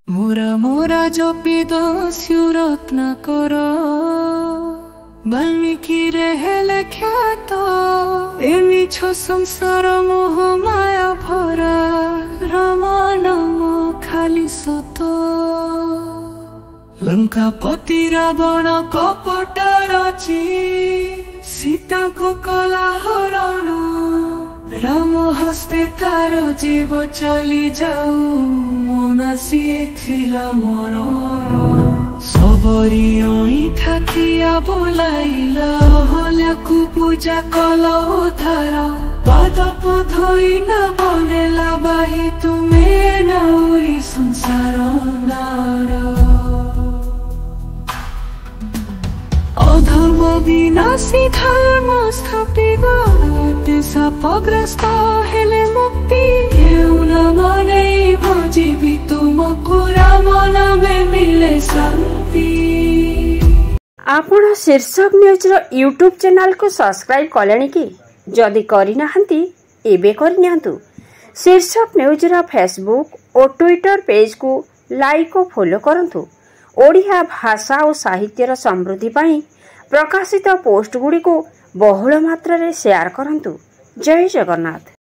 मोरा मोरा जपिद स्युरत्न कर बाल्मीकि रेहेले ख्यात एमी छो संसार मोह माया भरा राम नाम खाली सत लंकापति रावण कपट रची सीता को कला हरण राम हस्ते तार जीव चली जाऊ मना सीथिला मन सबरी थाकिया बोलाइला हल्याकु पूजा कल उधार पाद पधोई न बनेला बाही तुमे नौरी संसार नार अधर्म विनाशी धर्म स्थापित शापग्रस्त हेले मुक्ति हेउन मनै भजीवी तुमको राम नामे मिले शांति। आपण शीर्षक न्यूज रो यूट्यूब चैनल को सब्सक्राइब कलेनी कि जदि करि नाहंती एबे करि नियंतु। शीर्षक न्यूज रो फेसबुक और ट्विटर पेज को लाइक और फॉलो करंतु। ओडिया भाषा और साहित्यर समृद्धि पाई प्रकाशित पोस्ट गुडी को बहुल मात्रा रे शेयर करंतु। जय जगन्नाथ।